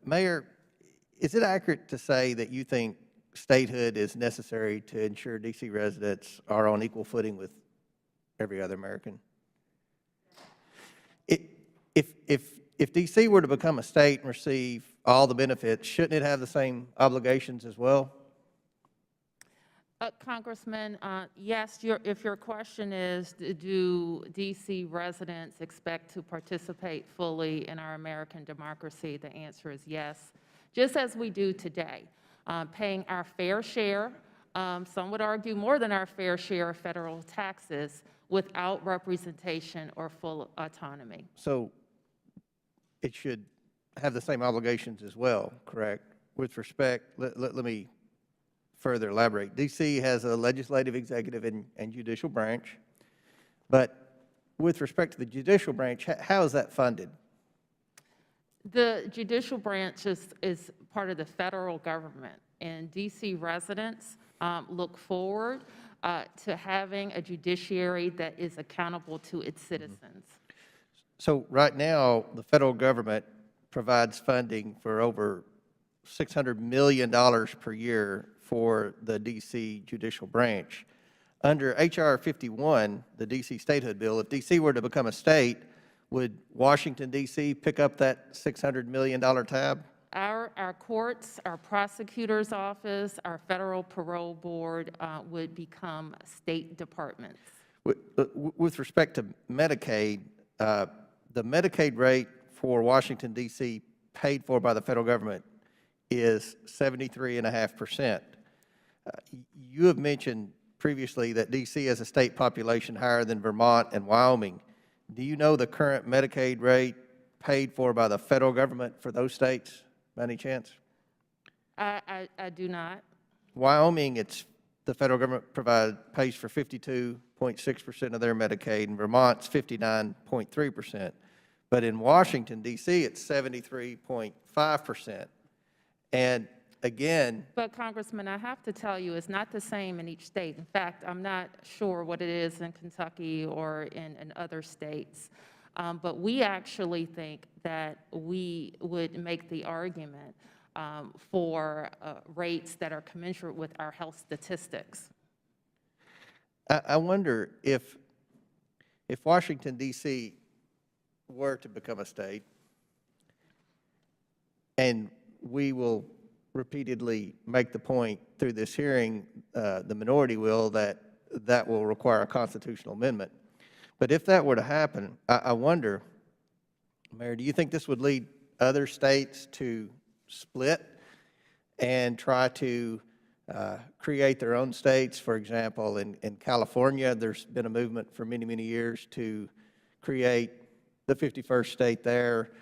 Mayor, is it accurate to say that you think statehood is necessary to ensure DC residents are on equal footing with every other American? If DC were to become a state and receive all the benefits, shouldn't it have the same obligations as well? Congressman, yes, if your question is, do DC residents expect to participate fully in our American democracy, the answer is yes, just as we do today, paying our fair share, some would argue more than our fair share of federal taxes without representation or full autonomy. So it should have the same obligations as well, correct? With respect, let me further elaborate. DC has a legislative, executive, and judicial branch, but with respect to the judicial branch, how is that funded? The judicial branch is part of the federal government, and DC residents look forward to having a judiciary that is accountable to its citizens. So right now, the federal government provides funding for over $600 million per year for the DC judicial branch. Under H.R. 51, the DC statehood bill, if DC were to become a state, would Washington, D.C. pick up that $600 million tab? Our courts, our prosecutor's office, our federal parole board would become state departments. With respect to Medicaid, the Medicaid rate for Washington, D.C. paid for by the federal government is 73.5%. You have mentioned previously that D.C. has a state population higher than Vermont and Wyoming. Do you know the current Medicaid rate paid for by the federal government for those states, by any chance? I do not. Wyoming, the federal government pays for 52.6% of their Medicaid, and Vermont's 59.3%. But in Washington, D.C., it's 73.5%. And again, but Congressman, I have to tell you, it's not the same in each state. In fact, I'm not sure what it is in Kentucky or in other states. But we actually think that we would make the argument for rates that are commensurate with our health statistics. I wonder if Washington, D.C. were to become a state, and we will repeatedly make the point through this hearing, the minority will, that will require a constitutional amendment. But if that were to happen, I wonder, Mayor, do you think this would lead other states to split and try to create their own states? For example, in California, there's been a movement for many, many years to create the 51st state there.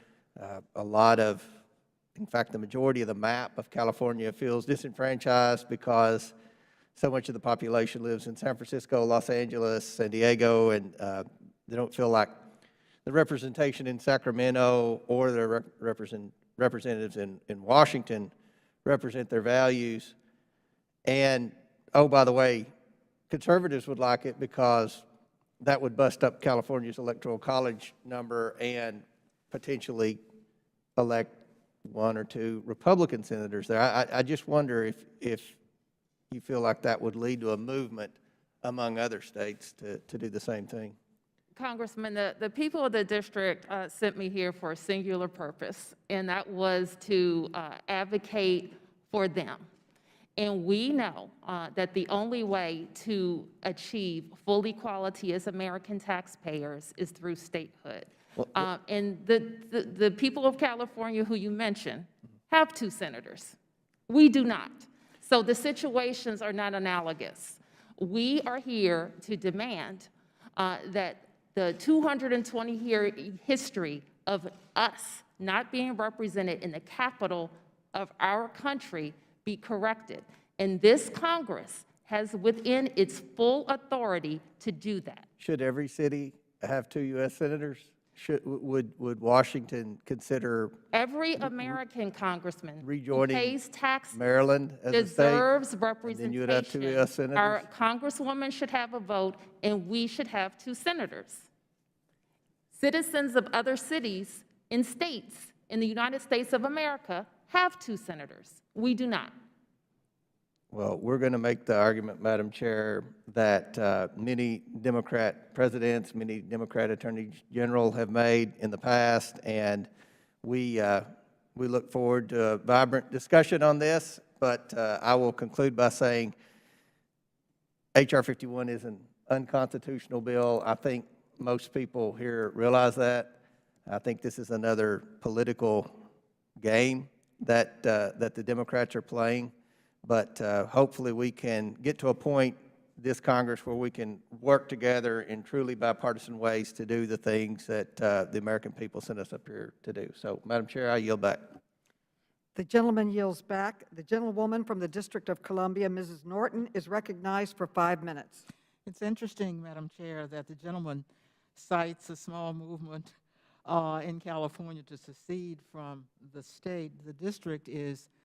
In fact, the majority of the map of California feels disenfranchised because so much of the population lives in San Francisco, Los Angeles, San Diego, and they don't feel like the representation in Sacramento or their representatives in Washington represent their values. And, oh, by the way, conservatives would like it because that would bust up California's electoral college number and potentially elect one or two Republican senators there. I just wonder if you feel like that would lead to a movement among other states to do the same thing. Congressman, the people of the district sent me here for a singular purpose, and that was to advocate for them. And we know that the only way to achieve full equality as American taxpayers is through statehood. And the people of California who you mentioned have 2 senators. We do not. So the situations are not analogous. We are here to demand that the 220-year history of us not being represented in the capital of our country be corrected. And this Congress has within its full authority to do that. Should every city have 2 U.S. senators? Would Washington consider every American congressman rejoining who pays taxes Maryland as deserves a state, representation? and then you would have 2 U.S. senators? Our congresswoman should have a vote, and we should have 2 senators. Citizens of other cities and states in the United States of America have 2 senators. We do not. Well, we're going to make the argument, Madam Chair, that many Democrat presidents, many Democrat attorney general have made in the past, and we look forward to a vibrant discussion on this. But I will conclude by saying H.R. 51 is an unconstitutional bill. I think most people here realize that. I think this is another political game that the Democrats are playing. But hopefully we can get to a point, this Congress, where we can work together in truly bipartisan ways to do the things that the American people sent us up here to do. So, Madam Chair, I yield back. The gentleman yields back. The gentlewoman from the District of Columbia, Mrs. Norton, is recognized for 5 minutes. It's interesting, Madam Chair, that the gentleman cites a small movement in California to secede from the state. The district is